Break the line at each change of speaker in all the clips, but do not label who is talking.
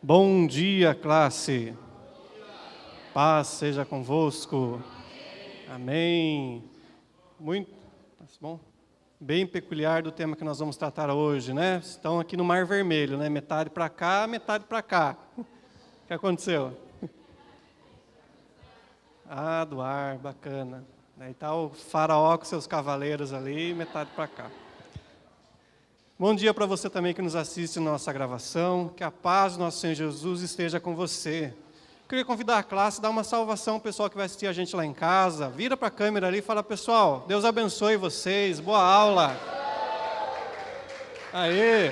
Bom dia, classe. Paz seja convosco. Amém. Muito bom. Bem peculiar do tema que nós vamos tratar hoje, né? Estão aqui no Mar Vermelho, né? Metade para cá, metade para cá. O que aconteceu? Ah, do ar, bacana. Aí está o faraó com seus cavaleiros ali, metade para cá. Bom dia para você também que nos assiste na nossa gravação. Que a paz do nosso Senhor Jesus esteja com você. Eu queria convidar a classe a dar uma salvação ao pessoal que vai assistir a gente lá em casa. Vira para a câmera ali e fala, pessoal, Deus abençoe vocês, boa aula. Aê!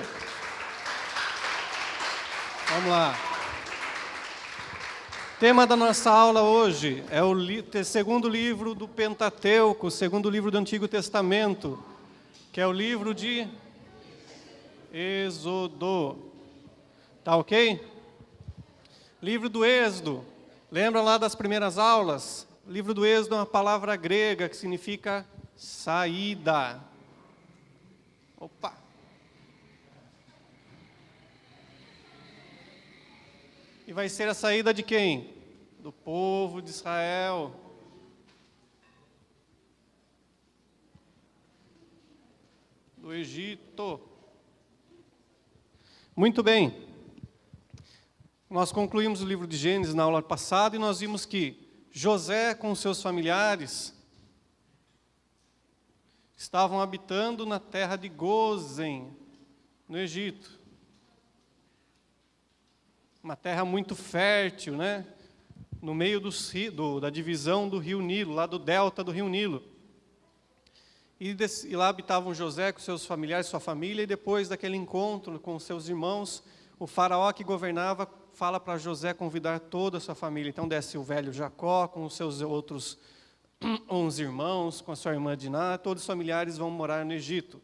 Vamos lá. O tema da nossa aula hoje é o segundo livro do Pentateuco, o segundo livro do Antigo Testamento, que é o livro de Êxodo. Tá ok? Livro do Êxodo. Lembra lá das primeiras aulas? Livro do Êxodo é uma palavra grega que significa saída. Opa! E vai ser a saída de quem? Do povo de Israel. Do Egito. Muito bem. Nós concluímos o livro de Gênesis na aula passada e nós vimos que José com seus familiares estavam habitando na terra de Gósen, no Egito. Uma terra muito fértil, né? No meio da divisão do rio Nilo, lá do delta do rio Nilo. E lá habitavam José com seus familiares, sua família, e depois daquele encontro com seus irmãos, o faraó que governava fala para José convidar toda a sua família. Então desce o velho Jacó com os seus outros 11 irmãos, com a sua irmã Diná, todos os familiares vão morar no Egito.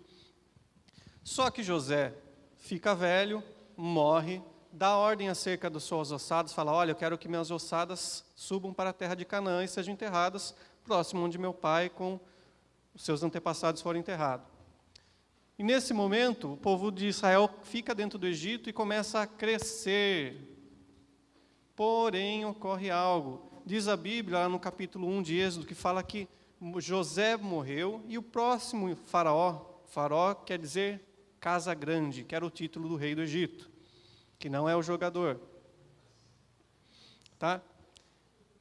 Só que José fica velho, morre, dá ordem acerca das suas ossadas, fala, olha, eu quero que minhas ossadas subam para a terra de Canaã e sejam enterradas próximo onde meu pai com os seus antepassados foram enterrados. E nesse momento, o povo de Israel fica dentro do Egito e começa a crescer. Porém, ocorre algo. Diz a Bíblia, lá no capítulo 1 de Êxodo, que fala que José morreu e o próximo faraó quer dizer casa grande, que era o título do rei do Egito, que não é o jogador. Tá?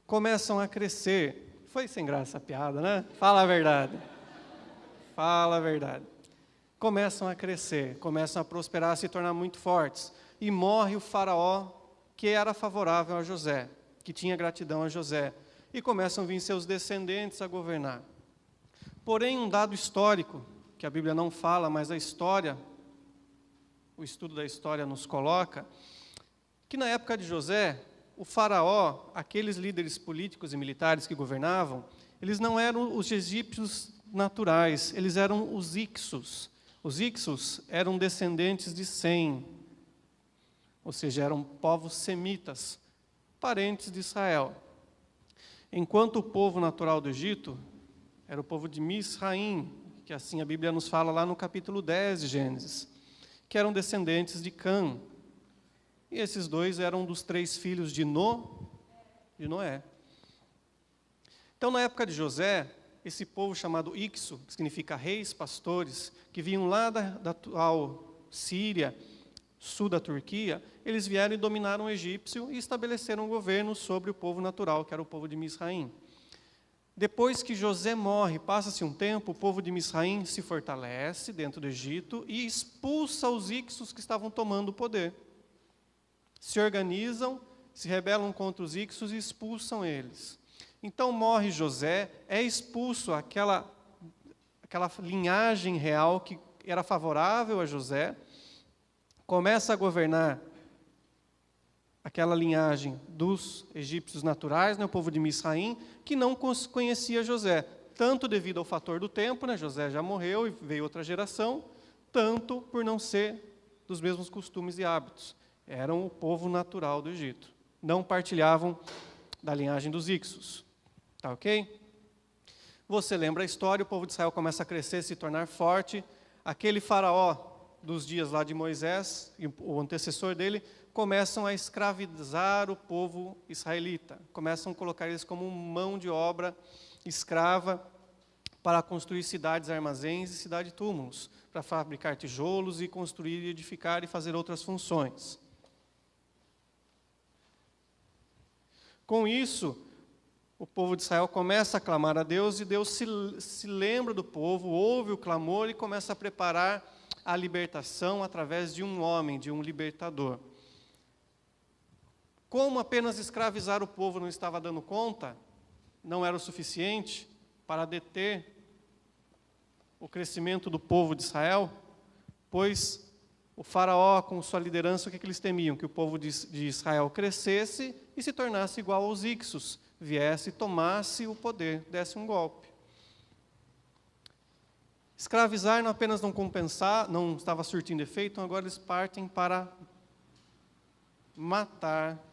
Começam a crescer. Foi sem graça a piada, né? Fala a verdade. Fala a verdade. Começam a crescer, começam a prosperar, a se tornar muito fortes. E morre o faraó que era favorável a José, que tinha gratidão a José. E começam a vir seus descendentes a governar. Porém, um dado histórico, que a Bíblia não fala, mas a história, o estudo da história nos coloca, que na época de José, o faraó, aqueles líderes políticos e militares que governavam, eles não eram os egípcios naturais, eles eram os Ixos. Os Ixos eram descendentes de Sem, ou seja, eram povos semitas, parentes de Israel. Enquanto o povo natural do Egito era o povo de Misraim, que assim a Bíblia nos fala lá no capítulo 10 de Gênesis, que eram descendentes de Cã. E esses dois eram dos 3 filhos de Noé. Então, na época de José, esse povo chamado Ixo, que significa reis, pastores, que vinham lá da atual Síria, sul da Turquia, eles vieram e dominaram o egípcio e estabeleceram um governo sobre o povo natural, que era o povo de Misraim. Depois que José morre, passa-se um tempo, o povo de Misraim se fortalece dentro do Egito e expulsa os Ixos que estavam tomando o poder. Se organizam, se rebelam contra os Ixos e expulsam eles. Então morre José, é expulso aquela linhagem real que era favorável a José, começa a governar aquela linhagem dos egípcios naturais, né, o povo de Misraim, que não conhecia José, tanto devido ao fator do tempo, né, José já morreu e veio outra geração, tanto por não ser dos mesmos costumes e hábitos. Eram o povo natural do Egito, não partilhavam da linhagem dos Ixos. Tá ok? Você lembra a história, o povo de Israel começa a crescer, se tornar forte. Aquele faraó dos dias lá de Moisés, e o antecessor dele, começam a escravizar o povo israelita. Começam a colocar eles como mão de obra escrava para construir cidades, armazéns e cidade-túmulos, para fabricar tijolos e construir, edificar e fazer outras funções. Com isso, o povo de Israel começa a clamar a Deus, e Deus se lembra do povo, ouve o clamor e começa a preparar a libertação através de um homem, de um libertador. Como apenas escravizar o povo não estava dando conta, não era o suficiente para deter o crescimento do povo de Israel, pois o faraó, com sua liderança, o que eles temiam? Que o povo de Israel crescesse e se tornasse igual aos Ixos, viesse, tomasse o poder, desse um golpe. Escravizar não apenas não compensar, não estava surtindo efeito, então agora eles partem para matar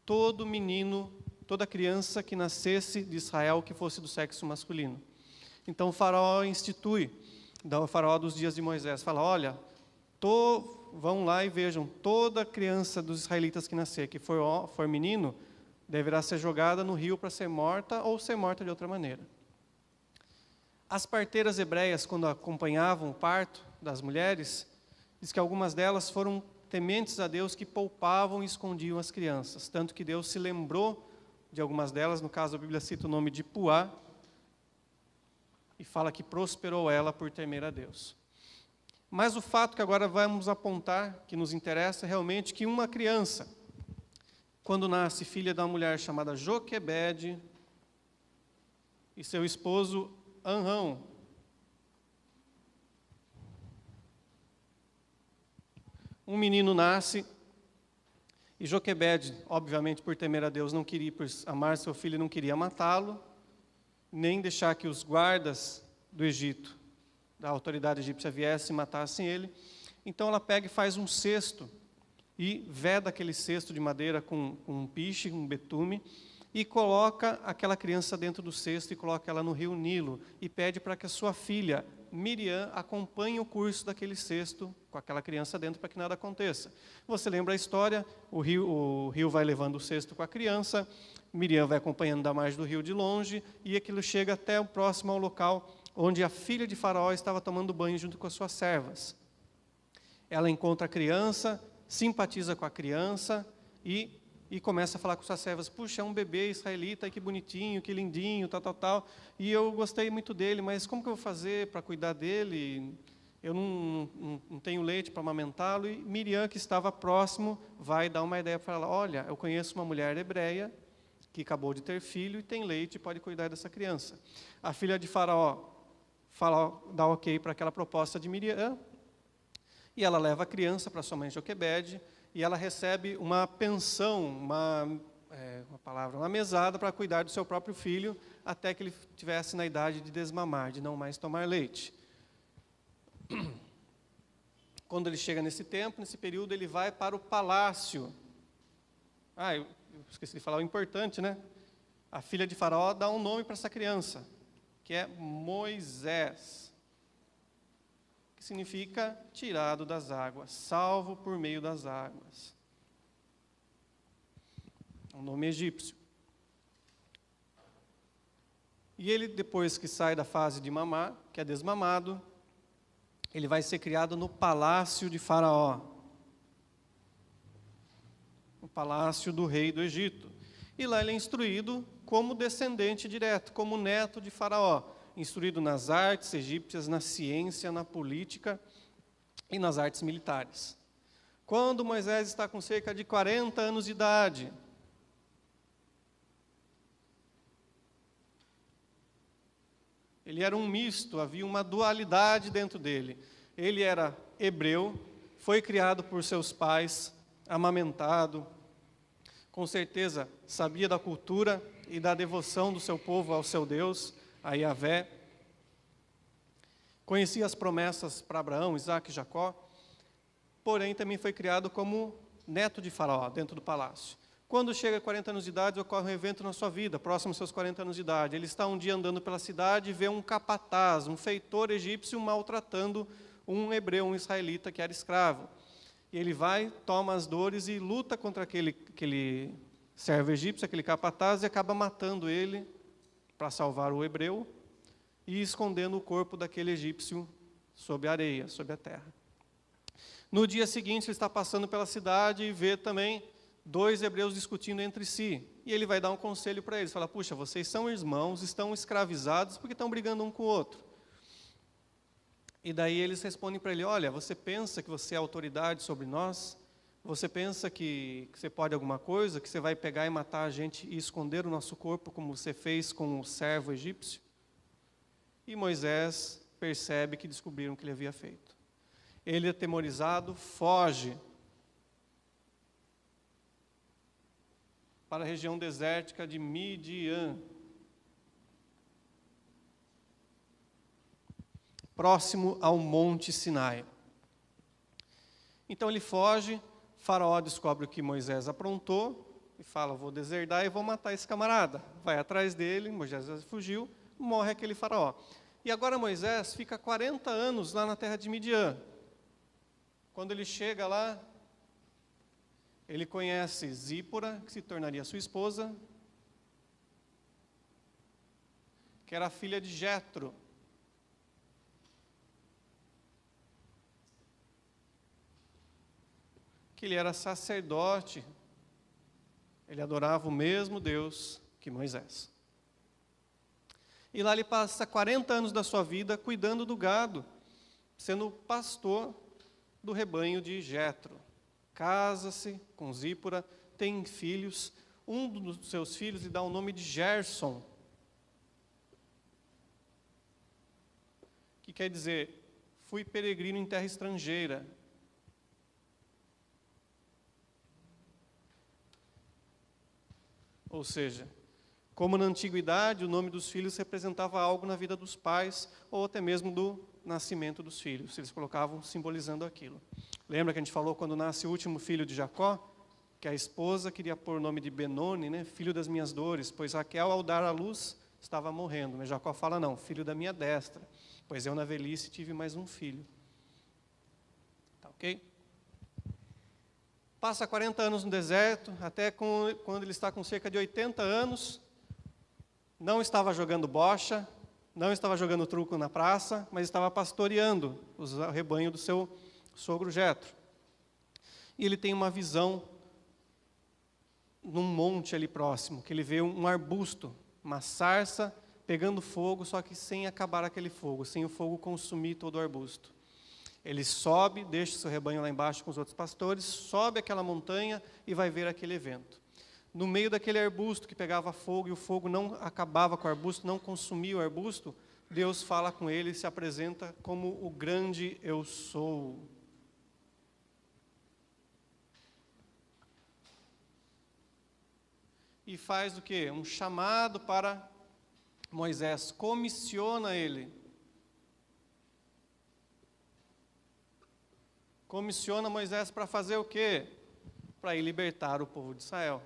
todo menino, toda criança que nascesse de Israel que fosse do sexo masculino. Então o faraó institui, o faraó dos dias de Moisés, fala, olha, vão lá e vejam, toda criança dos israelitas que nascer, que for menino, deverá ser jogada no rio para ser morta ou ser morta de outra maneira. As parteiras hebreias, quando acompanhavam o parto das mulheres, diz que algumas delas foram tementes a Deus, que poupavam e escondiam as crianças, tanto que Deus se lembrou de algumas delas, no caso a Bíblia cita o nome de Puá, e fala que prosperou ela por temer a Deus. Mas o fato que agora vamos apontar, que nos interessa, é realmente que uma criança, quando nasce filha da mulher chamada Joquebede, e seu esposo Anrão, um menino nasce, e Joquebede, obviamente por temer a Deus, não queria, por amar seu filho, não queria matá-lo, nem deixar que os guardas do Egito, da autoridade egípcia, viessem e matassem ele. Então ela pega e faz um cesto, e veda aquele cesto de madeira com um piche, um betume, e coloca aquela criança dentro do cesto e coloca ela no rio Nilo, e pede para que a sua filha, Miriam, acompanhe o curso daquele cesto com aquela criança dentro para que nada aconteça. Você lembra a história? O rio vai levando o cesto com a criança, Miriam vai acompanhando da margem do rio de longe, e aquilo chega até o próximo ao local onde a filha de Faraó estava tomando banho junto com as suas servas. Ela encontra a criança, simpatiza com a criança e começa a falar com suas servas, puxa, é um bebê israelita, que bonitinho, que lindinho, tal, e eu gostei muito dele, mas como que eu vou fazer para cuidar dele? Eu não tenho leite para amamentá-lo. E Miriam, que estava próximo, vai dar uma ideia para ela, olha, eu conheço uma mulher hebreia, que acabou de ter filho e tem leite e pode cuidar dessa criança. A filha de Faraó dá ok para aquela proposta de Miriam, e ela leva a criança para sua mãe Joquebede, e ela recebe uma pensão, uma mesada para cuidar do seu próprio filho, até que ele estivesse na idade de desmamar, de não mais tomar leite. Quando ele chega nesse tempo, nesse período, ele vai para o palácio. Eu esqueci de falar o importante, né? A filha de Faraó dá um nome para essa criança, que é Moisés, que significa tirado das águas, salvo por meio das águas. É um nome egípcio. E ele, depois que sai da fase de mamar, que é desmamado, ele vai ser criado no palácio de Faraó, no palácio do rei do Egito. E lá ele é instruído como descendente direto, como neto de Faraó, instruído nas artes egípcias, na ciência, na política e nas artes militares. Quando Moisés está com cerca de 40 anos de idade, ele era um misto, havia uma dualidade dentro dele. Ele era hebreu, foi criado por seus pais, amamentado, com certeza sabia da cultura e da devoção do seu povo ao seu Deus, a Yahvé. Conhecia as promessas para Abraão, Isaque e Jacó, porém também foi criado como neto de Faraó, dentro do palácio. Quando chega a 40 anos de idade, ocorre um evento na sua vida, próximo aos seus 40 anos de idade. Ele está um dia andando pela cidade e vê um capataz, um feitor egípcio maltratando um hebreu, um israelita que era escravo. E ele vai, toma as dores e luta contra aquele servo egípcio, aquele capataz, e acaba matando ele para salvar o hebreu e escondendo o corpo daquele egípcio sob a areia, sob a terra. No dia seguinte, ele está passando pela cidade e vê também 2 hebreus discutindo entre si. E ele vai dar um conselho para eles, fala, puxa, vocês são irmãos, estão escravizados porque estão brigando um com o outro. E daí eles respondem para ele, olha, você pensa que você é autoridade sobre nós? Você pensa que você pode alguma coisa, que você vai pegar e matar a gente e esconder o nosso corpo como você fez com o servo egípcio? E Moisés percebe que descobriram o que ele havia feito. Ele, atemorizado, foge para a região desértica de Midian, próximo ao Monte Sinai. Então ele foge, Faraó descobre o que Moisés aprontou e fala, vou deserdar e vou matar esse camarada. Vai atrás dele, Moisés fugiu, morre aquele Faraó. E agora Moisés fica 40 anos lá na terra de Midian. Quando ele chega lá, ele conhece Zípora, que se tornaria sua esposa, que era a filha de Jetro. Que ele era sacerdote, ele adorava o mesmo Deus que Moisés. E lá ele passa 40 anos da sua vida cuidando do gado, sendo pastor do rebanho de Jetro. Casa-se com Zípora, tem filhos, um dos seus filhos lhe dá o nome de Gerson, que quer dizer, fui peregrino em terra estrangeira. Ou seja, como na antiguidade o nome dos filhos representava algo na vida dos pais, ou até mesmo do nascimento dos filhos, eles colocavam simbolizando aquilo. Lembra que a gente falou quando nasce o último filho de Jacó, que a esposa queria pôr o nome de Benoni, né, filho das minhas dores, pois Raquel ao dar à luz estava morrendo, mas Jacó fala não, filho da minha destra, pois eu na velhice tive mais um filho. Tá ok? Passa 40 anos no deserto, até quando ele está com cerca de 80 anos, não estava jogando bocha, não estava jogando truco na praça, mas estava pastoreando o rebanho do seu sogro Jetro. E ele tem uma visão num monte ali próximo, que ele vê um arbusto, uma sarça pegando fogo, só que sem acabar aquele fogo, sem o fogo consumir todo o arbusto. Ele sobe, deixa o seu rebanho lá embaixo com os outros pastores, sobe aquela montanha e vai ver aquele evento. No meio daquele arbusto que pegava fogo e o fogo não acabava com o arbusto, não consumia o arbusto, Deus fala com ele e se apresenta como o grande eu sou. E faz o quê? Um chamado para Moisés, comissiona ele. Comissiona Moisés para fazer o quê? Para ir libertar o povo de Israel.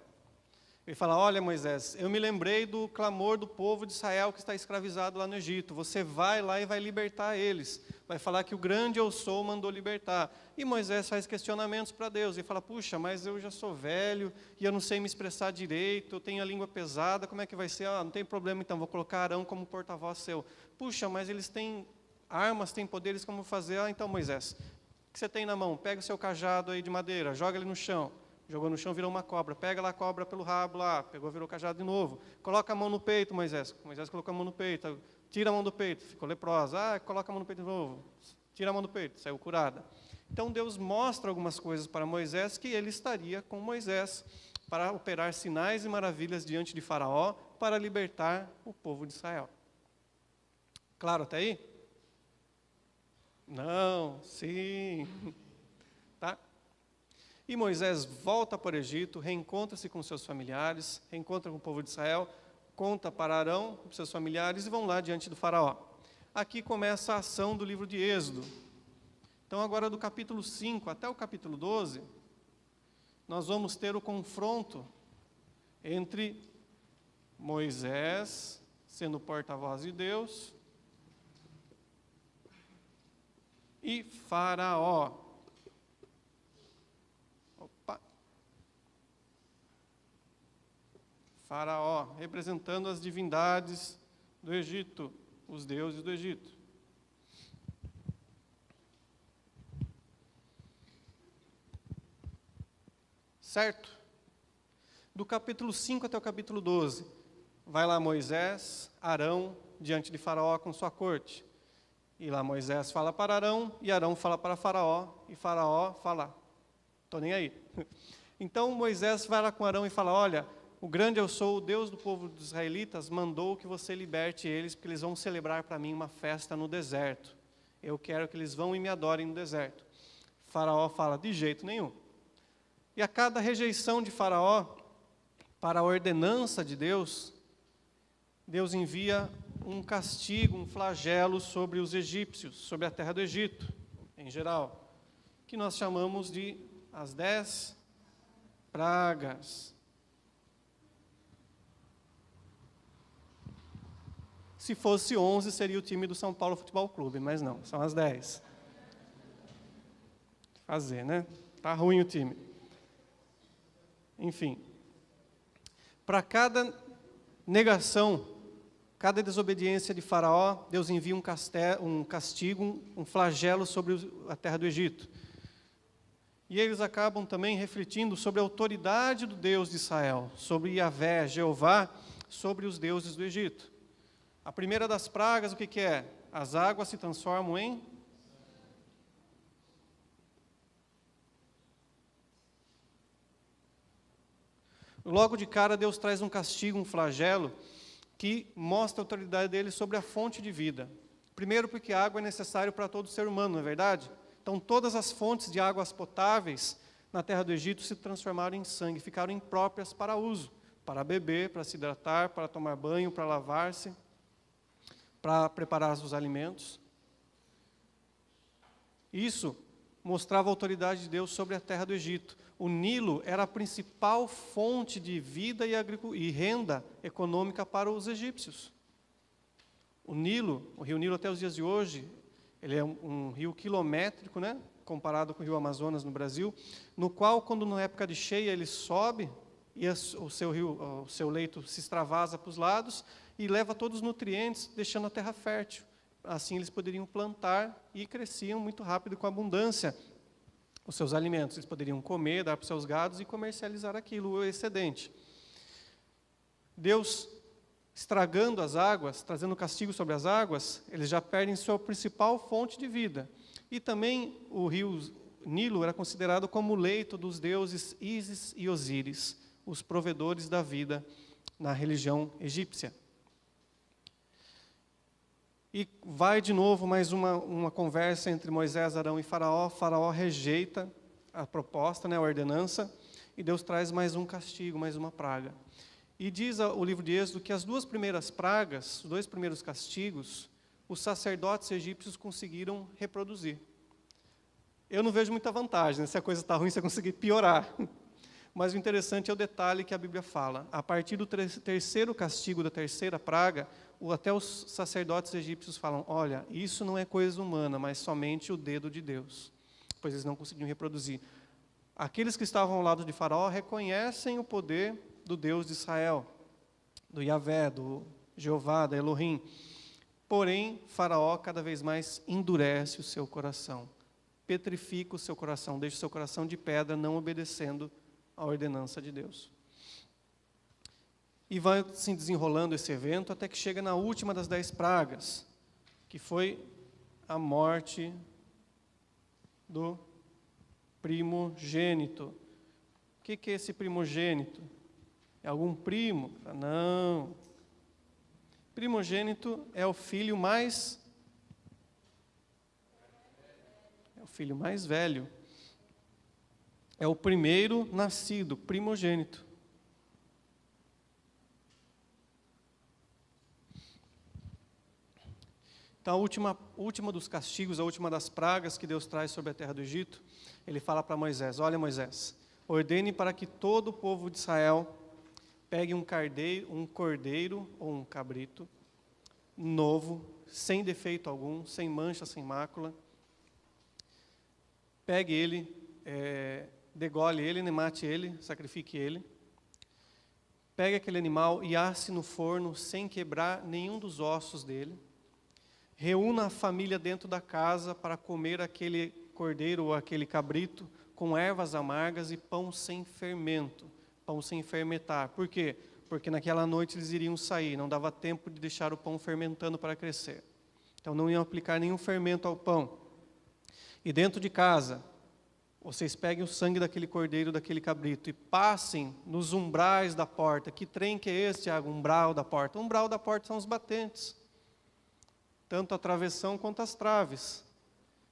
Ele fala, olha Moisés, eu me lembrei do clamor do povo de Israel que está escravizado lá no Egito. Você vai lá e vai libertar eles. Vai falar que o grande eu sou mandou libertar. E Moisés faz questionamentos para Deus. Ele fala, puxa, mas eu já sou velho e eu não sei me expressar direito, eu tenho a língua pesada, como é que vai ser? Ah, não tem problema então, vou colocar Arão como porta-voz seu. Puxa, mas eles têm armas, têm poderes, como fazer? Ah, então Moisés, o que você tem na mão? Pega o seu cajado aí de madeira, joga ele no chão. Jogou no chão, virou uma cobra. Pega lá a cobra pelo rabo lá. Pegou, virou o cajado de novo. Coloca a mão no peito, Moisés. Moisés colocou a mão no peito. Tira a mão do peito. Ficou leprosa. Ah, coloca a mão no peito de novo. Tira a mão do peito. Saiu curada. Então Deus mostra algumas coisas para Moisés que ele estaria com Moisés para operar sinais e maravilhas diante de Faraó para libertar o povo de Israel. Claro até aí? Não, sim. Tá? E Moisés volta para o Egito, reencontra-se com seus familiares, reencontra com o povo de Israel, conta para Arão, com seus familiares, e vão lá diante do faraó. Aqui começa a ação do livro de Êxodo. Então agora do capítulo 5 até o capítulo 12, nós vamos ter o confronto entre Moisés, sendo porta-voz de Deus, e Faraó. Faraó, representando as divindades do Egito, os deuses do Egito. Certo? Do capítulo 5 até o capítulo 12, vai lá Moisés, Arão, diante de Faraó com sua corte. E lá Moisés fala para Arão, e Arão fala para Faraó, e Faraó fala, estou nem aí. Então Moisés vai lá com Arão e fala, olha, o grande eu sou, o Deus do povo dos israelitas, mandou que você liberte eles, porque eles vão celebrar para mim uma festa no deserto. Eu quero que eles vão e me adorem no deserto. Faraó fala, de jeito nenhum. E a cada rejeição de Faraó para a ordenança de Deus, Deus envia um castigo, um flagelo sobre os egípcios, sobre a terra do Egito, em geral, que nós chamamos de as 10 pragas. Se fosse 11, seria o time do São Paulo Futebol Clube, mas não, são as 10. Fazer, né? Tá ruim o time. Enfim, para cada negação, cada desobediência de Faraó, Deus envia um castigo, um flagelo sobre a terra do Egito. E eles acabam também refletindo sobre a autoridade do Deus de Israel, sobre Yahvé, Jeová, sobre os deuses do Egito. A primeira das pragas, o que é? As águas se transformam em... Logo de cara, Deus traz um castigo, um flagelo, que mostra a autoridade dele sobre a fonte de vida. Primeiro, porque a água é necessária para todo ser humano, não é verdade? Então, todas as fontes de águas potáveis na terra do Egito se transformaram em sangue, ficaram impróprias para uso, para beber, para se hidratar, para tomar banho, para lavar-se, para preparar os alimentos. Isso mostrava a autoridade de Deus sobre a terra do Egito. O Nilo era a principal fonte de vida e renda econômica para os egípcios. O Nilo, o rio Nilo até os dias de hoje, ele é um rio quilométrico, né, comparado com o rio Amazonas no Brasil, no qual, quando na época de cheia ele sobe, e o seu leito se extravasa para os lados, e leva todos os nutrientes, deixando a terra fértil. Assim eles poderiam plantar e cresciam muito rápido com abundância os seus alimentos. Eles poderiam comer, dar para os seus gados e comercializar aquilo, o excedente. Deus, estragando as águas, trazendo castigo sobre as águas, eles já perdem sua principal fonte de vida. E também o rio Nilo era considerado como o leito dos deuses Ísis e Osíris, os provedores da vida na religião egípcia. E vai de novo mais uma conversa entre Moisés, Arão e Faraó. Faraó rejeita a proposta, né, a ordenança, e Deus traz mais um castigo, mais uma praga. E diz o livro de Êxodo que as duas primeiras pragas, os dois primeiros castigos, os sacerdotes egípcios conseguiram reproduzir. Eu não vejo muita vantagem, né? Se a coisa está ruim, você conseguir piorar. Mas o interessante é o detalhe que a Bíblia fala. A partir do terceiro castigo, da terceira praga, até os sacerdotes egípcios falam, olha, isso não é coisa humana, mas somente o dedo de Deus. Pois eles não conseguiam reproduzir. Aqueles que estavam ao lado de Faraó reconhecem o poder do Deus de Israel, do Yahvé, do Jeová, da Elohim. Porém, Faraó cada vez mais endurece o seu coração, petrifica o seu coração, deixa o seu coração de pedra, não obedecendo a ordenança de Deus. E vai se desenrolando esse evento até que chega na última das 10 pragas, que foi a morte do primogênito. O que é esse primogênito? É algum primo? Não. Primogênito é o filho mais velho. É o primeiro nascido, primogênito. Então, a última dos castigos, a última das pragas que Deus traz sobre a terra do Egito, ele fala para Moisés, olha Moisés, ordene para que todo o povo de Israel pegue um cordeiro ou um cabrito novo, sem defeito algum, sem mancha, sem mácula. Pegue ele, degole ele, mate ele, sacrifique ele. pegue aquele animal e asse no forno sem quebrar nenhum dos ossos dele. Reúna a família dentro da casa para comer aquele cordeiro ou aquele cabrito com ervas amargas e pão sem fermento, pão sem fermentar. Por quê? Porque naquela noite eles iriam sair, não dava tempo de deixar o pão fermentando para crescer. Então não iam aplicar nenhum fermento ao pão. E dentro de casa, vocês peguem o sangue daquele cordeiro, daquele cabrito, e passem nos umbrais da porta. Que trem que é esse, Tiago? Umbral da porta. O umbral da porta são os batentes, tanto a travessão quanto as traves.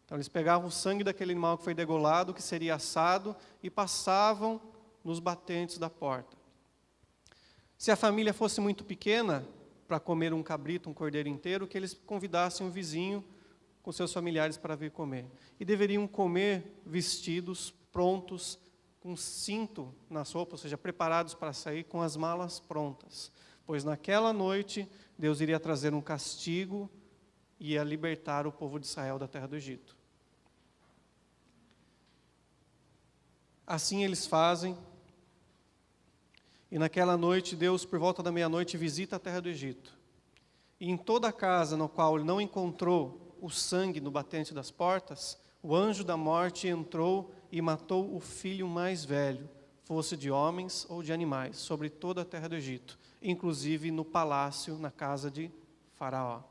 Então eles pegavam o sangue daquele animal que foi degolado, que seria assado, e passavam nos batentes da porta. Se a família fosse muito pequena, para comer um cabrito, um cordeiro inteiro, que eles convidassem um vizinho com seus familiares para vir comer. E deveriam comer vestidos, prontos, com cinto nas roupas, ou seja, preparados para sair, com as malas prontas. Pois naquela noite, Deus iria trazer um castigo e ia libertar o povo de Israel da terra do Egito. Assim eles fazem. E naquela noite, Deus, por volta da meia-noite, visita a terra do Egito. E em toda a casa no qual ele não encontrou o sangue no batente das portas, o anjo da morte entrou e matou o filho mais velho, fosse de homens ou de animais, sobre toda a terra do Egito, inclusive no palácio, na casa de Faraó.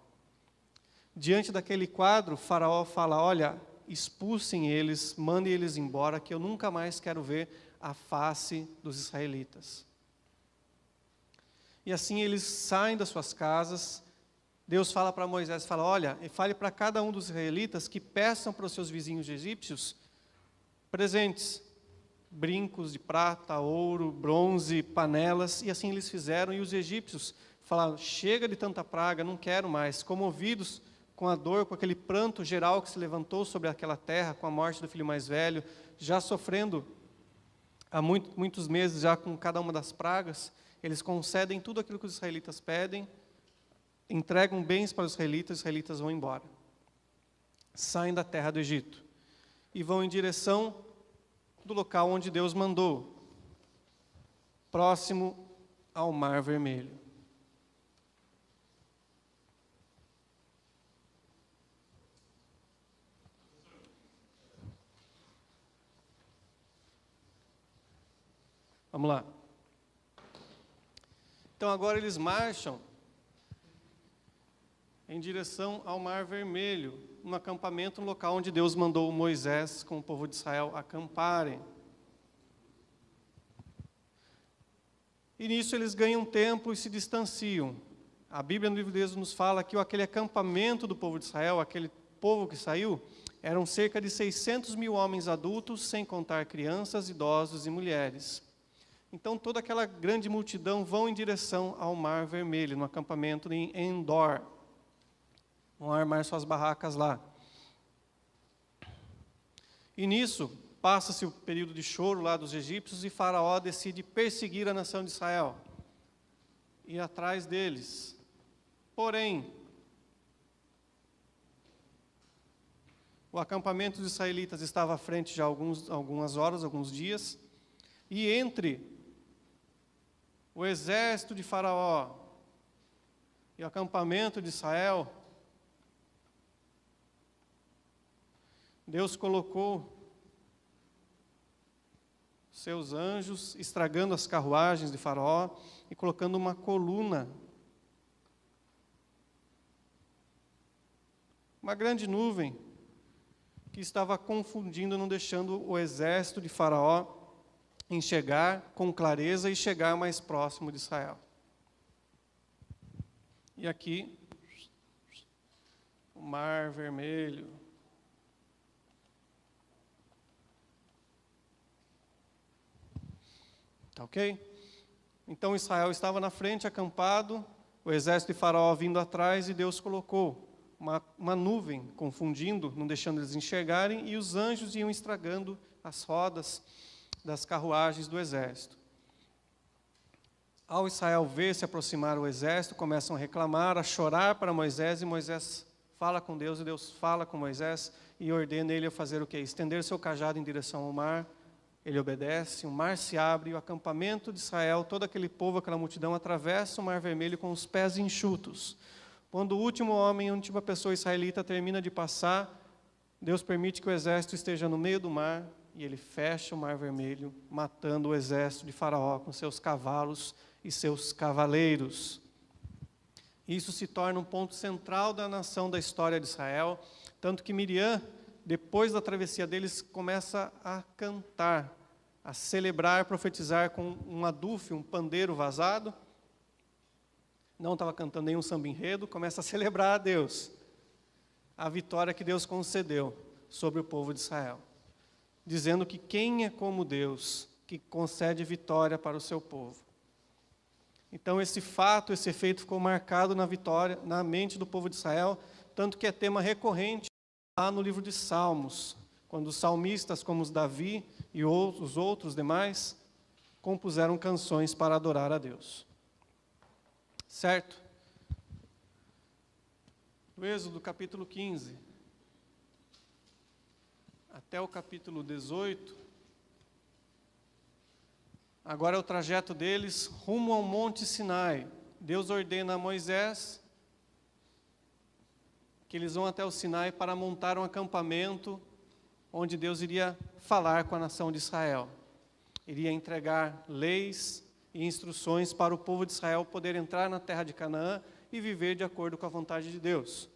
Diante daquele quadro, Faraó fala: olha, expulsem eles, mandem eles embora, que eu nunca mais quero ver a face dos israelitas. E assim eles saem das suas casas. Deus fala para Moisés, fala: olha, fale para cada um dos israelitas que peçam para os seus vizinhos egípcios presentes, brincos de prata, ouro, bronze, panelas. E assim eles fizeram, e os egípcios falaram: chega de tanta praga, não quero mais. Comovidos com a dor, com aquele pranto geral que se levantou sobre aquela terra, com a morte do filho mais velho, já sofrendo há muitos meses já com cada uma das pragas, eles concedem tudo aquilo que os israelitas pedem, entregam bens para os israelitas vão embora. Saem da terra do Egito e vão em direção do local onde Deus mandou, próximo ao Mar Vermelho. Vamos lá. Então agora eles marcham em direção ao Mar Vermelho, um acampamento, um local onde Deus mandou Moisés com o povo de Israel acamparem. E nisso eles ganham tempo e se distanciam. A Bíblia no livro de Êxodo nos fala que aquele acampamento do povo de Israel, aquele povo que saiu, eram cerca de 600 mil homens adultos, sem contar crianças, idosos e mulheres. Então toda aquela grande multidão vão em direção ao Mar Vermelho, no acampamento em Endor. Vão armar suas barracas lá. E nisso, passa-se o período de choro lá dos egípcios e Faraó decide perseguir a nação de Israel, ir atrás deles. Porém, o acampamento dos israelitas estava à frente já há algumas horas, alguns dias, e entre o exército de Faraó e o acampamento de Israel, Deus colocou seus anjos, estragando as carruagens de Faraó e colocando uma coluna, uma grande nuvem que estava confundindo, não deixando o exército de Faraó enxergar com clareza e chegar mais próximo de Israel. E aqui, o Mar Vermelho. Tá ok? Então Israel estava na frente, acampado, o exército de Faraó vindo atrás, e Deus colocou uma nuvem, confundindo, não deixando eles enxergarem, e os anjos iam estragando as rodas das carruagens do exército. Ao Israel ver se aproximar o exército, começam a reclamar, a chorar para Moisés, e Moisés fala com Deus, e Deus fala com Moisés, e ordena ele a fazer o quê? Estender seu cajado em direção ao mar, Ele obedece, o mar se abre e o acampamento de Israel, todo aquele povo, aquela multidão, atravessa o Mar Vermelho com os pés enxutos. Quando o último homem, a última pessoa israelita termina de passar, Deus permite que o exército esteja no meio do mar e ele fecha o Mar Vermelho, matando o exército de Faraó com seus cavalos e seus cavaleiros. Isso se torna um ponto central da nação, da história de Israel, tanto que Miriam, depois da travessia deles, começa a cantar, a celebrar, profetizar com um adufe, um pandeiro vazado. Não estava cantando nenhum samba-enredo, começa a celebrar a Deus, a vitória que Deus concedeu sobre o povo de Israel, dizendo que quem é como Deus, que concede vitória para o seu povo. Então esse fato, esse efeito ficou marcado na vitória, na mente do povo de Israel, tanto que é tema recorrente lá no livro de Salmos, quando os salmistas, como os Davi e os outros demais, compuseram canções para adorar a Deus. Certo? Do Êxodo capítulo 15 até o capítulo 18, agora é o trajeto deles rumo ao Monte Sinai. Deus ordena a Moisés que eles vão até o Sinai para montar um acampamento onde Deus iria falar com a nação de Israel. Iria entregar leis e instruções para o povo de Israel poder entrar na terra de Canaã e viver de acordo com a vontade de Deus.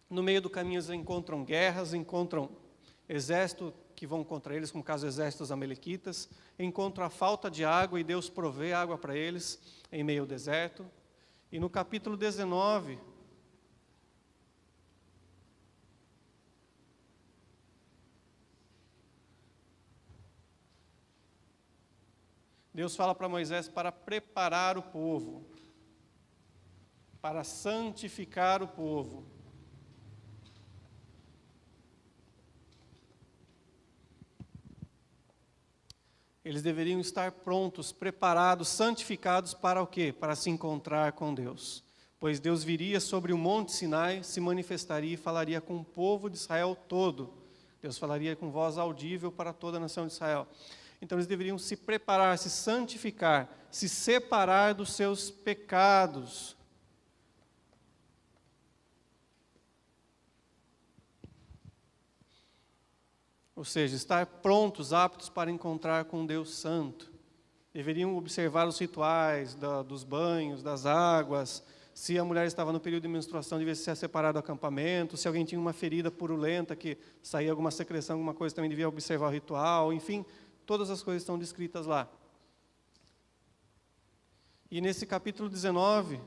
No meio do caminho eles encontram guerras, encontram exércitos que vão contra eles, como caso exércitos amalequitas, encontram a falta de água e Deus provê água para eles em meio ao deserto. E no capítulo 19, Deus fala para Moisés para preparar o povo, para santificar o povo. Eles deveriam estar prontos, preparados, santificados para o quê? Para se encontrar com Deus. Pois Deus viria sobre o Monte Sinai, se manifestaria e falaria com o povo de Israel todo. Deus falaria com voz audível para toda a nação de Israel. Então eles deveriam se preparar, se santificar, se separar dos seus pecados. Ou seja, estar prontos, aptos para encontrar com Deus Santo. Deveriam observar os rituais dos banhos, das águas. Se a mulher estava no período de menstruação, devia ser separada do acampamento. Se alguém tinha uma ferida purulenta, que saía alguma secreção, alguma coisa, também devia observar o ritual. Enfim, todas as coisas estão descritas lá. E nesse capítulo 19,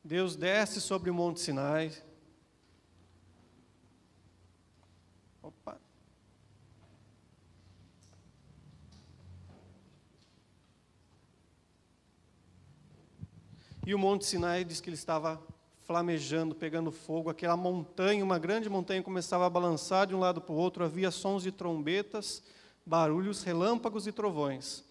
Deus desce sobre o Monte Sinai. Opa! E o Monte Sinai diz que ele estava flamejando, pegando fogo. Aquela montanha, uma grande montanha, começava a balançar de um lado para o outro. Havia sons de trombetas, barulhos, relâmpagos e trovões.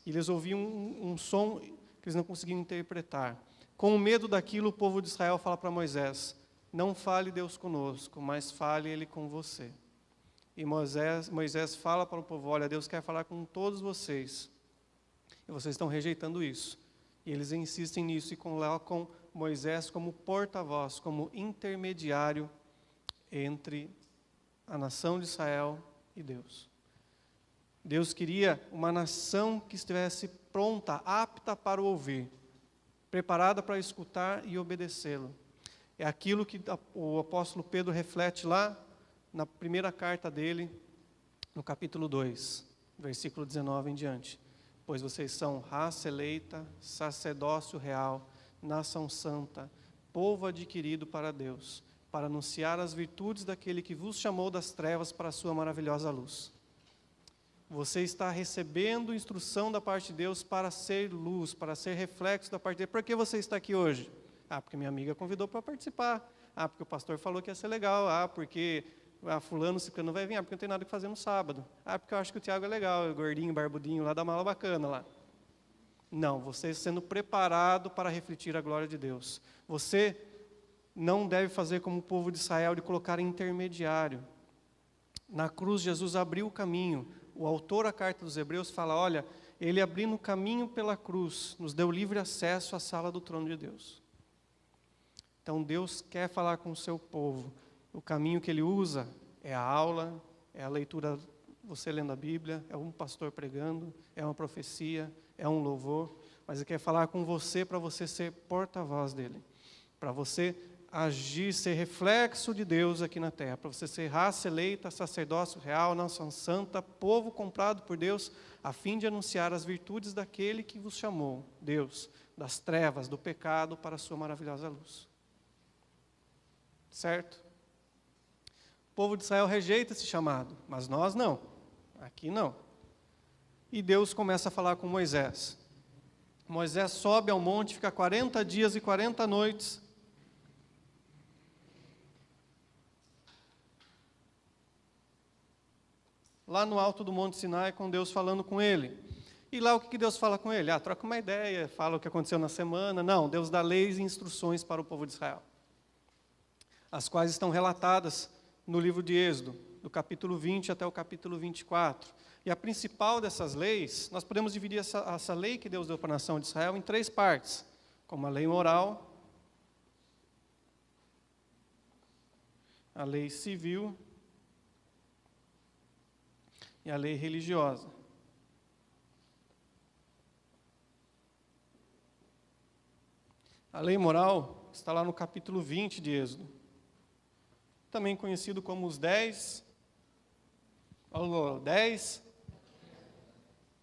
E eles ouviam um som que eles não conseguiam interpretar. Com medo daquilo, o povo de Israel fala para Moisés: não fale Deus conosco, mas fale Ele com você. E Moisés fala para o povo: olha, Deus quer falar com todos vocês. E vocês estão rejeitando isso. E eles insistem nisso e colocam Moisés como porta-voz, como intermediário entre a nação de Israel e Deus. Deus queria uma nação que estivesse pronta, apta para o ouvir, preparada para escutar e obedecê-lo. É aquilo que o apóstolo Pedro reflete lá na primeira carta dele, no capítulo 2, versículo 19 em diante. Pois vocês são raça eleita, sacerdócio real, nação santa, povo adquirido para Deus, para anunciar as virtudes daquele que vos chamou das trevas para a sua maravilhosa luz. Você está recebendo instrução da parte de Deus para ser luz, para ser reflexo da parte dele. Por que você está aqui hoje? Ah, porque minha amiga convidou para participar. Ah, porque o pastor falou que ia ser legal. Ah, porque fulano, ciclano vai vir. Ah, porque não tem nada que fazer no sábado. Ah, porque eu acho que o Tiago é legal, é gordinho, barbudinho, lá da mala bacana lá. Não, você sendo preparado para refletir a glória de Deus. Você não deve fazer como o povo de Israel, de colocar intermediário. Na cruz, Jesus abriu o caminho o autor da carta dos Hebreus fala, olha, ele abrindo o caminho pela cruz, nos deu livre acesso à sala do trono de Deus. Então Deus quer falar com o seu povo. O caminho que ele usa é a aula, é a leitura, você lendo a Bíblia, é um pastor pregando, é uma profecia, é um louvor, mas ele quer falar com você para você ser porta-voz dele, para você agir, ser reflexo de Deus aqui na terra, para você ser raça eleita, sacerdócio real, nação santa, povo comprado por Deus, a fim de anunciar as virtudes daquele que vos chamou, Deus, das trevas, do pecado, para a sua maravilhosa luz. Certo? O povo de Israel rejeita esse chamado, mas nós não, aqui não. E Deus começa a falar com Moisés. Moisés sobe ao monte, fica 40 dias e 40 noites, lá no alto do Monte Sinai, com Deus falando com ele. E lá o que Deus fala com ele? Troca uma ideia, fala o que aconteceu na semana. Não, Deus dá leis e instruções para o povo de Israel, as quais estão relatadas no livro de Êxodo, do capítulo 20 até o capítulo 24. E a principal dessas leis, nós podemos dividir essa lei que Deus deu para a nação de Israel em 3 partes, como a lei moral, a lei civil e a lei religiosa. A lei moral está lá no capítulo 20 de Êxodo, também conhecido como os 10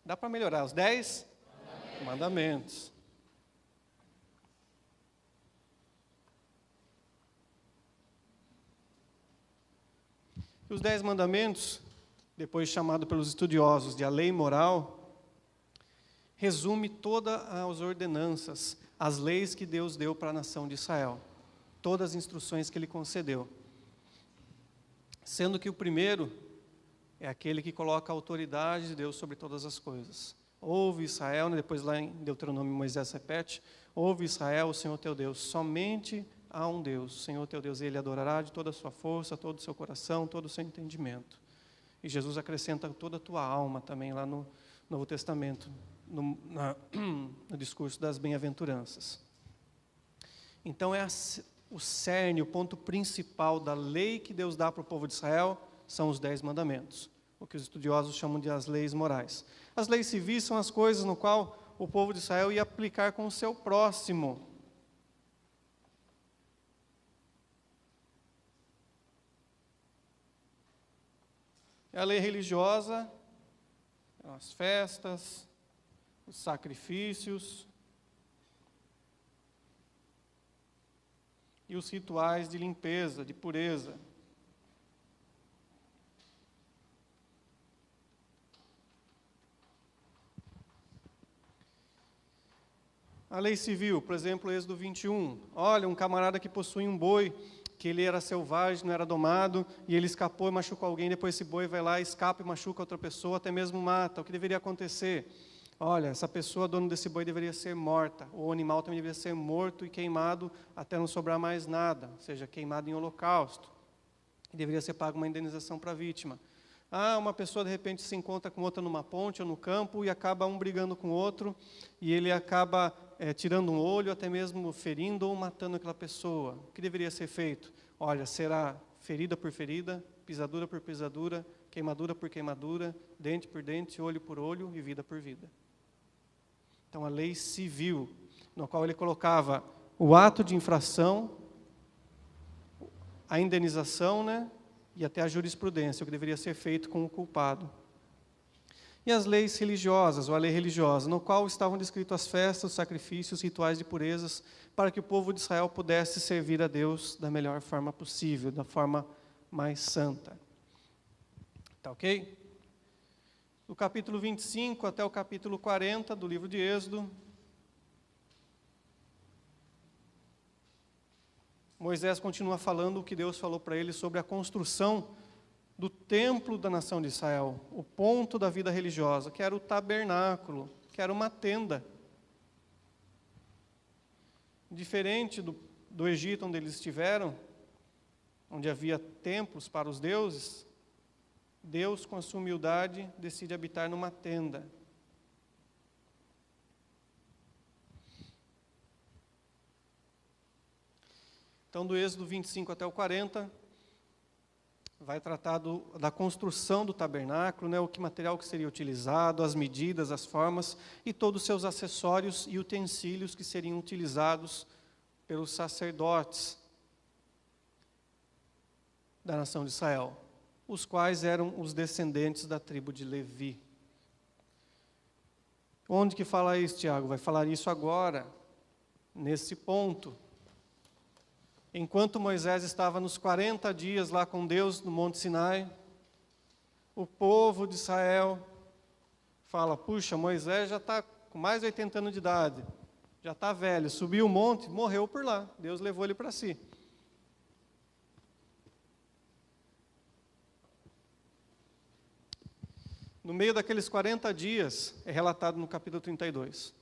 dá para melhorar, os 10 mandamentos. E os 10 mandamentos, depois chamado pelos estudiosos de a lei moral, resume todas as ordenanças, as leis que Deus deu para a nação de Israel, todas as instruções que ele concedeu. Sendo que o primeiro é aquele que coloca a autoridade de Deus sobre todas as coisas. Ouve Israel, depois lá em Deuteronômio Moisés repete, ouve Israel, o Senhor teu Deus, somente há um Deus, o Senhor teu Deus, ele adorará de toda a sua força, todo o seu coração, todo o seu entendimento. E Jesus acrescenta toda a tua alma também lá no Novo Testamento, no discurso das bem-aventuranças. Então o cerne, o ponto principal da lei que Deus dá para o povo de Israel são os 10 mandamentos, o que os estudiosos chamam de as leis morais. As leis civis são as coisas no qual o povo de Israel ia aplicar com o seu próximo. A lei religiosa, as festas, os sacrifícios e os rituais de limpeza, de pureza. A lei civil, por exemplo, Êxodo 21. Olha, um camarada que possui um boi, que ele era selvagem, não era domado, e ele escapou e machucou alguém, depois esse boi vai lá, escapa e machuca outra pessoa, até mesmo mata. O que deveria acontecer? Olha, essa pessoa, dono desse boi, deveria ser morta. O animal também deveria ser morto e queimado até não sobrar mais nada, ou seja, queimado em holocausto. E deveria ser paga uma indenização para a vítima. Uma pessoa de repente se encontra com outra numa ponte ou no campo e acaba um brigando com o outro, e ele acaba tirando um olho, até mesmo ferindo ou matando aquela pessoa. O que deveria ser feito? Olha, será ferida por ferida, pisadura por pisadura, queimadura por queimadura, dente por dente, olho por olho e vida por vida. Então, a lei civil, no qual ele colocava o ato de infração, a indenização, e até a jurisprudência, o que deveria ser feito com o culpado. E as leis religiosas, ou a lei religiosa, no qual estavam descritos as festas, os sacrifícios, os rituais de purezas, para que o povo de Israel pudesse servir a Deus da melhor forma possível, da forma mais santa. Tá ok? Do capítulo 25 até o capítulo 40 do livro de Êxodo, Moisés continua falando o que Deus falou para ele sobre a construção do templo da nação de Israel, o ponto da vida religiosa, que era o tabernáculo, que era uma tenda. Diferente do Egito, onde eles estiveram, onde havia templos para os deuses, Deus, com a sua humildade, decide habitar numa tenda. Então, do Êxodo 25 até o 40, vai tratar da construção do tabernáculo, né, o que material que seria utilizado, as medidas, as formas e todos os seus acessórios e utensílios que seriam utilizados pelos sacerdotes da nação de Israel, os quais eram os descendentes da tribo de Levi. Onde que fala isso, Tiago? Vai falar isso agora, nesse ponto. Enquanto Moisés estava nos 40 dias lá com Deus no Monte Sinai, o povo de Israel fala, puxa, Moisés já está com mais de 80 anos de idade, já está velho, subiu o monte, morreu por lá, Deus levou ele para si. No meio daqueles 40 dias, é relatado no capítulo 32,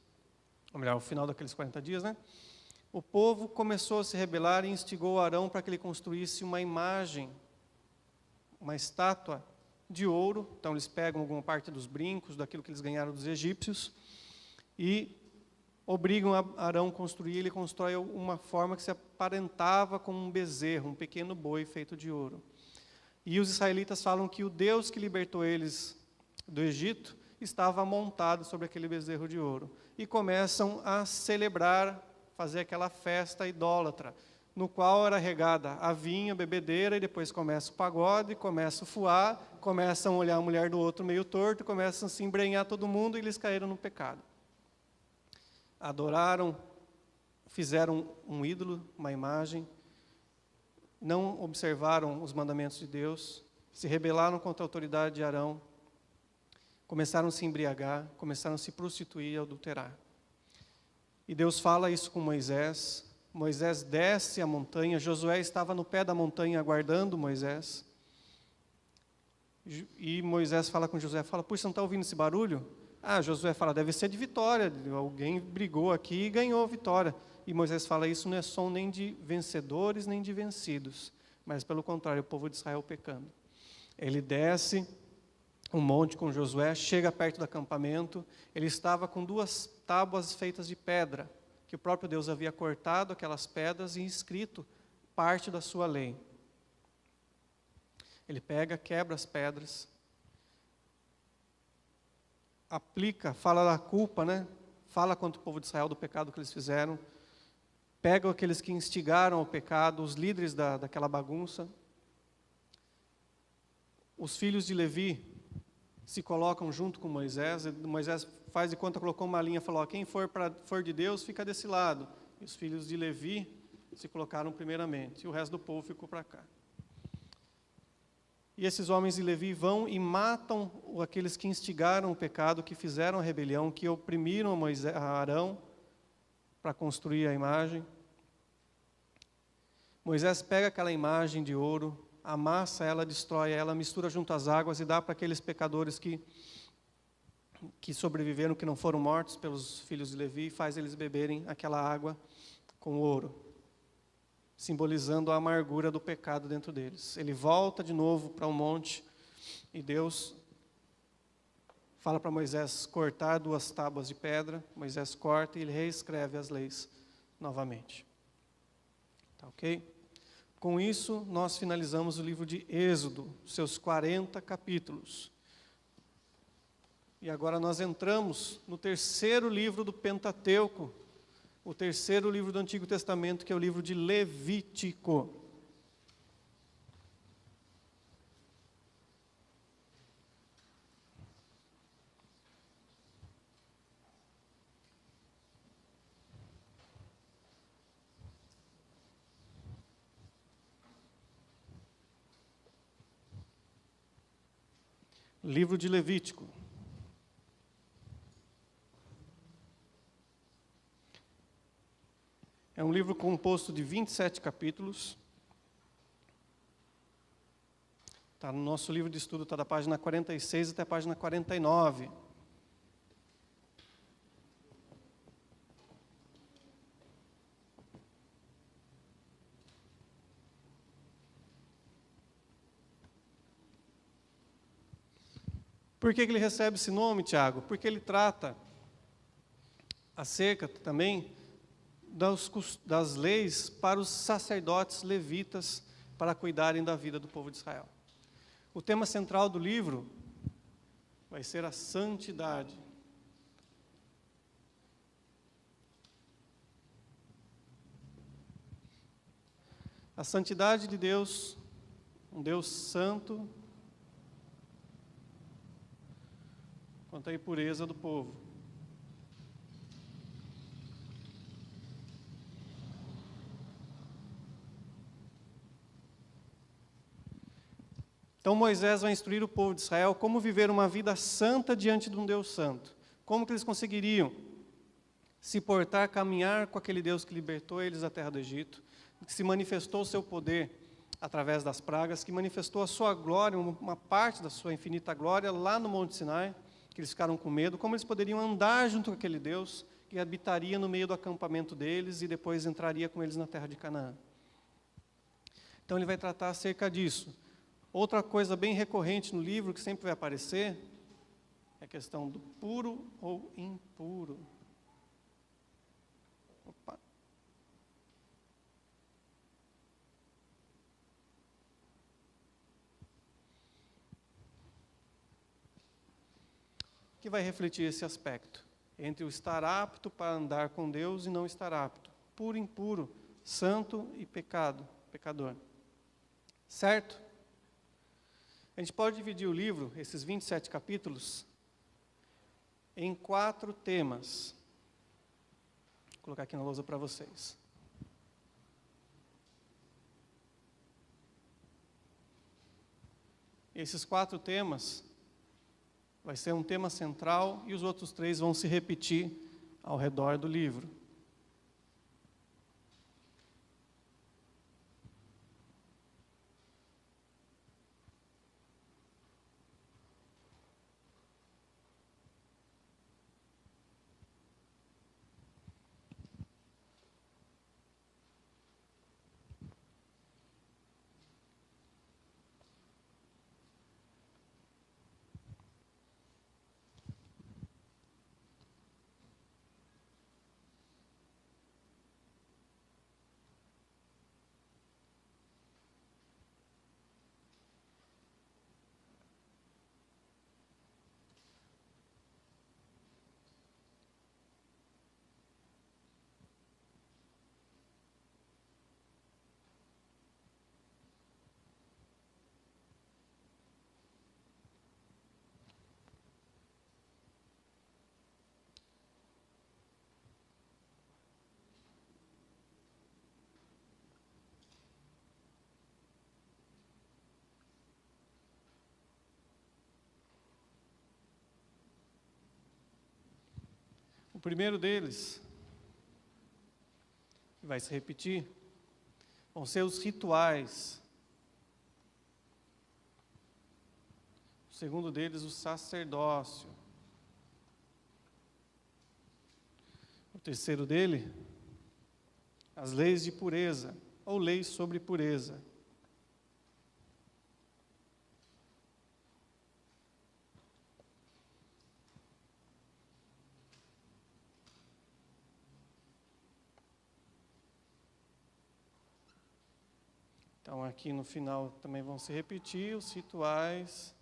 ou melhor, o final daqueles 40 dias, né? O povo começou a se rebelar e instigou Arão para que ele construísse uma imagem, uma estátua de ouro. Então eles pegam alguma parte dos brincos, daquilo que eles ganharam dos egípcios, e obrigam Arão a construir. Ele constrói uma forma que se aparentava com um bezerro, um pequeno boi feito de ouro. E os israelitas falam que o Deus que libertou eles do Egito estava montado sobre aquele bezerro de ouro. E começam a celebrar, fazer aquela festa idólatra, no qual era regada a vinho, a bebedeira, e depois começa o pagode, começa o fuá, começam a olhar a mulher do outro meio torto, começam a se embrenhar todo mundo, e eles caíram no pecado. Adoraram, fizeram um ídolo, uma imagem, não observaram os mandamentos de Deus, se rebelaram contra a autoridade de Arão, começaram a se embriagar, começaram a se prostituir e adulterar. E Deus fala isso com Moisés. Moisés desce a montanha, Josué estava no pé da montanha aguardando Moisés. E Moisés fala com Josué, fala, puxa, você não está ouvindo esse barulho? Ah, Josué fala, deve ser de vitória, alguém brigou aqui e ganhou a vitória. E Moisés fala, isso não é som nem de vencedores, nem de vencidos, mas pelo contrário, o povo de Israel pecando. Ele desce um monte com Josué, chega perto do acampamento, ele estava com 2 tábuas feitas de pedra, que o próprio Deus havia cortado aquelas pedras e escrito parte da sua lei. Ele pega, quebra as pedras, aplica, fala da culpa, né? Fala contra o povo de Israel do pecado que eles fizeram, pega aqueles que instigaram o pecado, os líderes daquela bagunça. Os filhos de Levi se colocam junto com Moisés. Moisés faz de conta, colocou uma linha, falou, quem for de Deus, fica desse lado. E os filhos de Levi se colocaram primeiramente, e o resto do povo ficou para cá. E esses homens de Levi vão e matam aqueles que instigaram o pecado, que fizeram a rebelião, que oprimiram a Arão para construir a imagem. Moisés pega aquela imagem de ouro, amassa ela, destrói ela, mistura junto às águas e dá para aqueles pecadores que sobreviveram, que não foram mortos pelos filhos de Levi, e faz eles beberem aquela água com ouro, simbolizando a amargura do pecado dentro deles. Ele volta de novo para o monte e Deus fala para Moisés cortar 2 tábuas de pedra. Moisés corta e ele reescreve as leis novamente. Tá ok? Com isso, nós finalizamos o livro de Êxodo, seus 40 capítulos. E agora nós entramos no 3º livro do Pentateuco, o 3º livro do Antigo Testamento, que é o livro de Levítico. Livro de Levítico. É um livro composto de 27 capítulos. Tá, no nosso livro de estudo está da página 46 até a página 49. Por que ele recebe esse nome, Tiago? Porque ele trata acerca também das leis para os sacerdotes levitas para cuidarem da vida do povo de Israel. O tema central do livro vai ser a santidade. A santidade de Deus, um Deus santo, quanto à impureza do povo. Então Moisés vai instruir o povo de Israel como viver uma vida santa diante de um Deus santo. Como que eles conseguiriam se portar, caminhar com aquele Deus que libertou eles da terra do Egito, que se manifestou o seu poder através das pragas, que manifestou a sua glória, uma parte da sua infinita glória lá no Monte Sinai, que eles ficaram com medo. Como eles poderiam andar junto com aquele Deus que habitaria no meio do acampamento deles e depois entraria com eles na terra de Canaã. Então ele vai tratar acerca disso. Outra coisa bem recorrente no livro, que sempre vai aparecer, é a questão do puro ou impuro. Opa. Que vai refletir esse aspecto, entre o estar apto para andar com Deus e não estar apto, puro e impuro, santo e pecador. Certo? A gente pode dividir o livro, esses 27 capítulos, em 4 temas. Vou colocar aqui na lousa para vocês. Esses 4 temas vai ser um tema central e os outros 3 vão se repetir ao redor do livro. O primeiro deles, que vai se repetir, vão ser os rituais. O segundo deles, o sacerdócio. O terceiro dele, as leis de pureza, ou leis sobre pureza. Então, aqui no final também vão se repetir os rituais,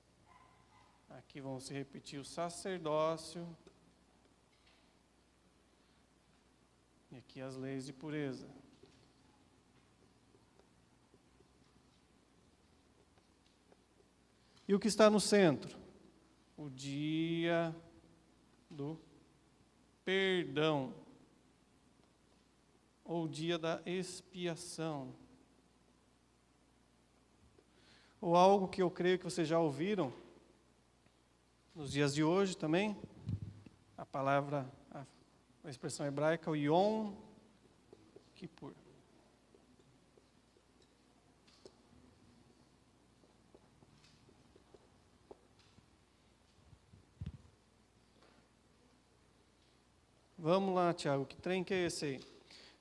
aqui vão se repetir o sacerdócio, e aqui as leis de pureza. E o que está no centro? O dia do perdão, ou o dia da expiação. Ou algo que eu creio que vocês já ouviram nos dias de hoje também, a expressão hebraica, o Yom Kippur. Vamos lá, Tiago, que trem que é esse aí?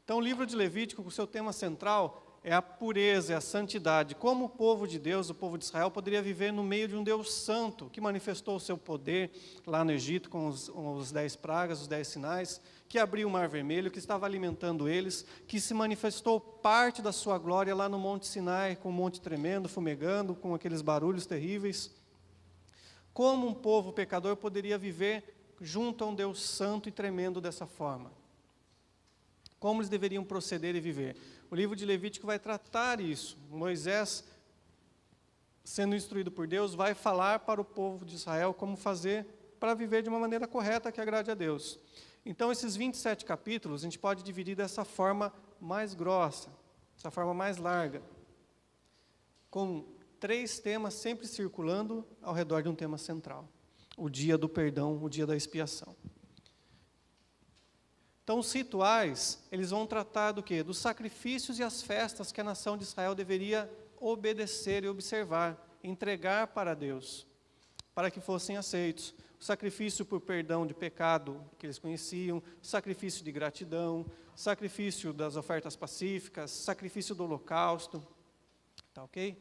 Então, o livro de Levítico, com o seu tema central, é a pureza, é a santidade. Como o povo de Deus, o povo de Israel, poderia viver no meio de um Deus santo, que manifestou o seu poder lá no Egito com os 10 pragas, os 10 sinais, que abriu o Mar Vermelho, que estava alimentando eles, que se manifestou parte da sua glória lá no Monte Sinai, com um monte tremendo, fumegando, com aqueles barulhos terríveis. Como um povo pecador poderia viver junto a um Deus santo e tremendo dessa forma? Como eles deveriam proceder e viver? O livro de Levítico vai tratar isso. Moisés, sendo instruído por Deus, vai falar para o povo de Israel como fazer para viver de uma maneira correta que agrade a Deus. Então, esses 27 capítulos, a gente pode dividir dessa forma mais grossa, dessa forma mais larga, com 3 temas sempre circulando ao redor de um tema central. O dia do perdão, o dia da expiação. Então, os rituais, eles vão tratar do quê? Dos sacrifícios e as festas que a nação de Israel deveria obedecer e observar, entregar para Deus, para que fossem aceitos. O sacrifício por perdão de pecado, que eles conheciam, sacrifício de gratidão, sacrifício das ofertas pacíficas, sacrifício do holocausto, tá ok?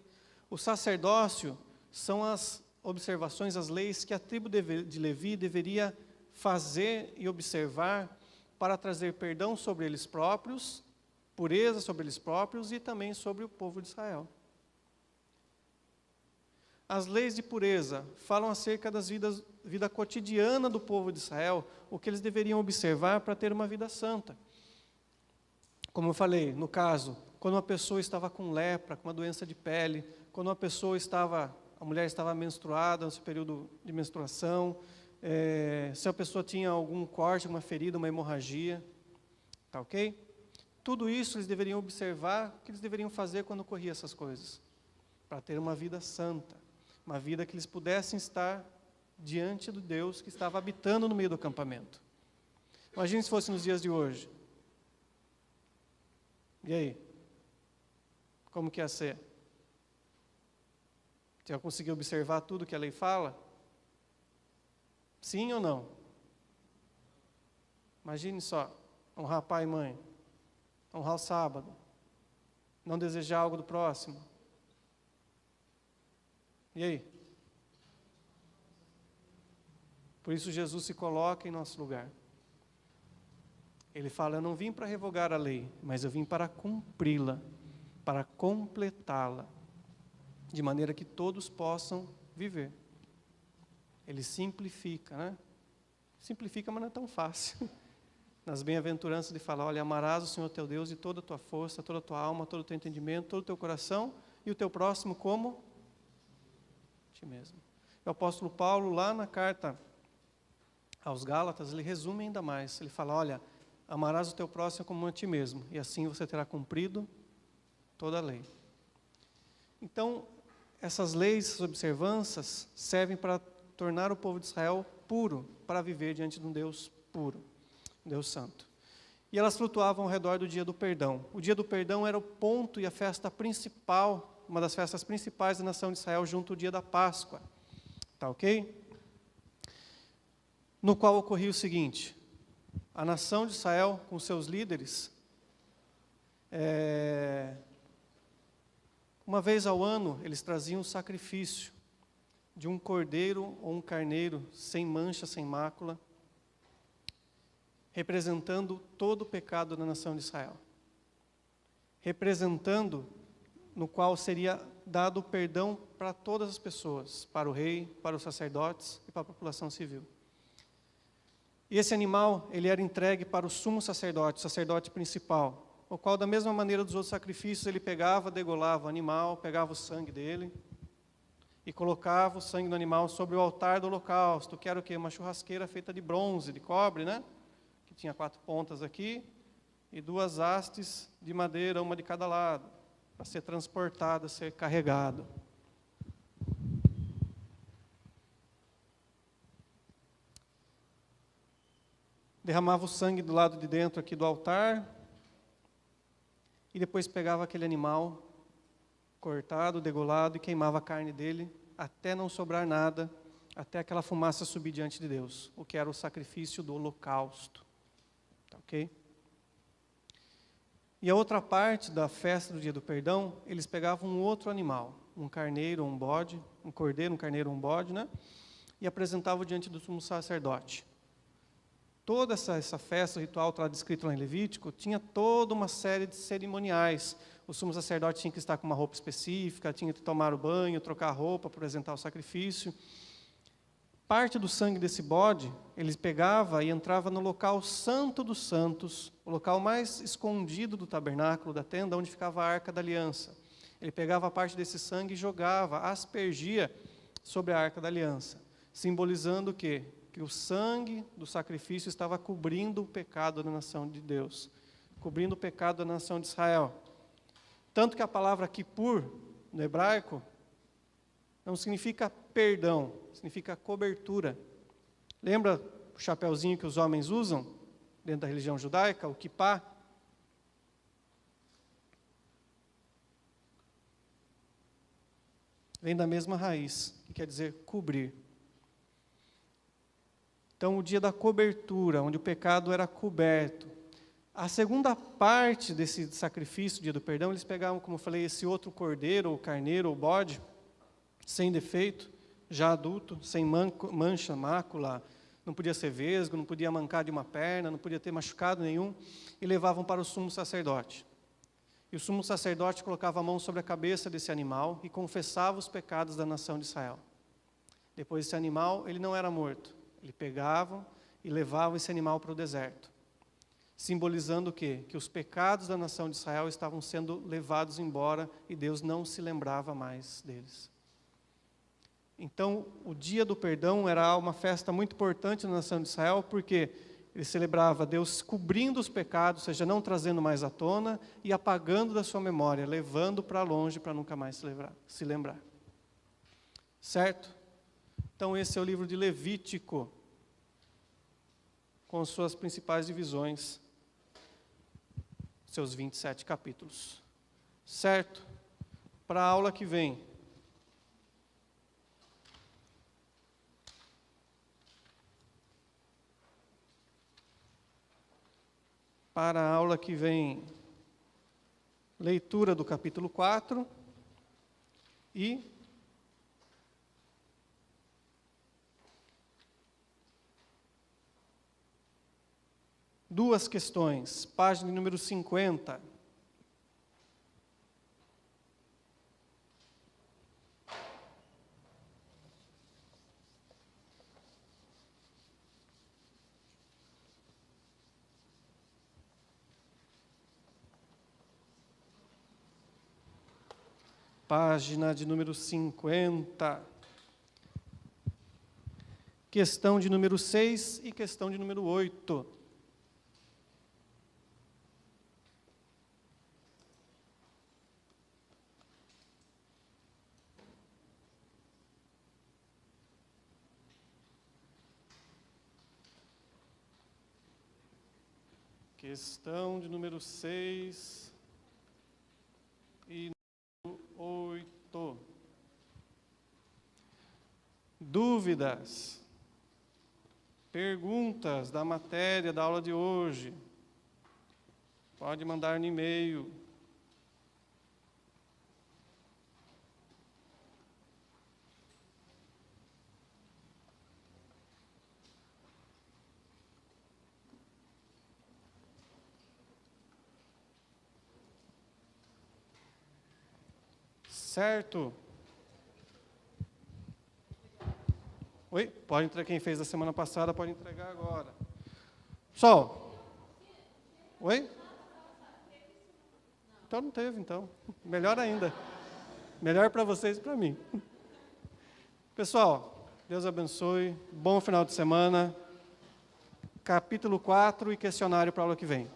O sacerdócio são as observações, as leis que a tribo de Levi deveria fazer e observar para trazer perdão sobre eles próprios, pureza sobre eles próprios e também sobre o povo de Israel. As leis de pureza falam acerca da vida cotidiana do povo de Israel, o que eles deveriam observar para ter uma vida santa. Como eu falei, no caso, quando uma pessoa estava com lepra, com uma doença de pele, quando a mulher estava menstruada, no seu período de menstruação, se a pessoa tinha algum corte, uma ferida, uma hemorragia, tá ok? Tudo isso eles deveriam observar, o que eles deveriam fazer quando ocorriam essas coisas, para ter uma vida santa, uma vida que eles pudessem estar diante do Deus que estava habitando no meio do acampamento. Imagine se fosse nos dias de hoje. E aí? Como que ia ser? Você vai conseguir observar tudo que a lei fala? Sim ou não? Imagine só, honrar pai e mãe, honrar o sábado, não desejar algo do próximo. E aí? Por isso Jesus se coloca em nosso lugar. Ele fala, eu não vim para revogar a lei, mas eu vim para cumpri-la, para completá-la, de maneira que todos possam viver. Ele simplifica, né? Simplifica, mas não é tão fácil. Nas bem-aventuranças ele fala, olha, amarás o Senhor teu Deus de toda a tua força, toda a tua alma, todo o teu entendimento, todo o teu coração, e o teu próximo como? Ti mesmo. O apóstolo Paulo, lá na carta aos Gálatas, ele resume ainda mais. Ele fala, olha, amarás o teu próximo como a ti mesmo, e assim você terá cumprido toda a lei. Então, essas leis, essas observâncias, servem para tornar o povo de Israel puro, para viver diante de um Deus puro, um Deus santo. E elas flutuavam ao redor do dia do perdão. O dia do perdão era o ponto e a festa principal, uma das festas principais da nação de Israel, junto ao dia da Páscoa. Tá ok? No qual ocorria o seguinte, a nação de Israel, com seus líderes, uma vez ao ano, eles traziam um sacrifício de um cordeiro ou um carneiro, sem mancha, sem mácula, representando todo o pecado da nação de Israel. Representando, no qual seria dado o perdão para todas as pessoas, para o rei, para os sacerdotes e para a população civil. E esse animal, ele era entregue para o sumo sacerdote, o sacerdote principal, o qual, da mesma maneira dos outros sacrifícios, ele pegava, degolava o animal, pegava o sangue dele e colocava o sangue do animal sobre o altar do holocausto, que era o quê? Uma churrasqueira feita de bronze, de cobre, né? Que tinha 4 pontas aqui e 2 hastes de madeira, uma de cada lado, para ser transportado, ser carregado. Derramava o sangue do lado de dentro aqui do altar e depois pegava aquele animal cortado, degolado e queimava a carne dele até não sobrar nada, até aquela fumaça subir diante de Deus, o que era o sacrifício do holocausto. Tá ok? E a outra parte da festa do dia do perdão, eles pegavam um outro animal, um carneiro ou um bode, um cordeiro, um carneiro ou um bode, né? E apresentavam diante do sumo sacerdote. Toda essa festa, o ritual está descrito lá em Levítico, tinha toda uma série de cerimoniais. O sumo sacerdote tinha que estar com uma roupa específica, tinha que tomar o banho, trocar a roupa, apresentar o sacrifício. Parte do sangue desse bode, eles pegava e entrava no local santo dos santos, o local mais escondido do tabernáculo, da tenda, onde ficava a arca da aliança. Ele pegava a parte desse sangue e jogava, aspergia sobre a arca da aliança, simbolizando o quê? Que o sangue do sacrifício estava cobrindo o pecado da nação de Deus, cobrindo o pecado da nação de Israel. Tanto que a palavra kippur, no hebraico, não significa perdão, significa cobertura. Lembra o chapeuzinho que os homens usam dentro da religião judaica, o kippá? Vem da mesma raiz, que quer dizer cobrir. Então, o dia da cobertura, onde o pecado era coberto. A segunda parte desse sacrifício, dia do perdão, eles pegavam, como eu falei, esse outro cordeiro, ou carneiro, ou bode, sem defeito, já adulto, sem mancha, mácula, não podia ser vesgo, não podia mancar de uma perna, não podia ter machucado nenhum, e levavam para o sumo sacerdote. E o sumo sacerdote colocava a mão sobre a cabeça desse animal e confessava os pecados da nação de Israel. Depois esse animal, ele não era morto. Ele pegava e levava esse animal para o deserto, simbolizando o quê? Que os pecados da nação de Israel estavam sendo levados embora e Deus não se lembrava mais deles. Então, o dia do perdão era uma festa muito importante na nação de Israel, porque ele celebrava Deus cobrindo os pecados, ou seja, não trazendo mais à tona, e apagando da sua memória, levando para longe para nunca mais se lembrar. Certo? Então, esse é o livro de Levítico, com suas principais divisões, seus 27 capítulos. Certo? Para a aula que vem. Para a aula que vem, leitura do capítulo 4 e duas questões, página número 50. Página de número 50. Questão de número 6 e questão de número 8. Questão de número 6 e número 8. Dúvidas, perguntas da matéria da aula de hoje, pode mandar no e-mail. Certo? Oi? Pode entregar, quem fez da semana passada pode entregar agora. Pessoal? Oi? Então não teve, então. Melhor ainda. Melhor para vocês e para mim. Pessoal, Deus abençoe. Bom final de semana. Capítulo 4 e questionário para a aula que vem.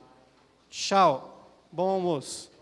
Tchau. Bom almoço.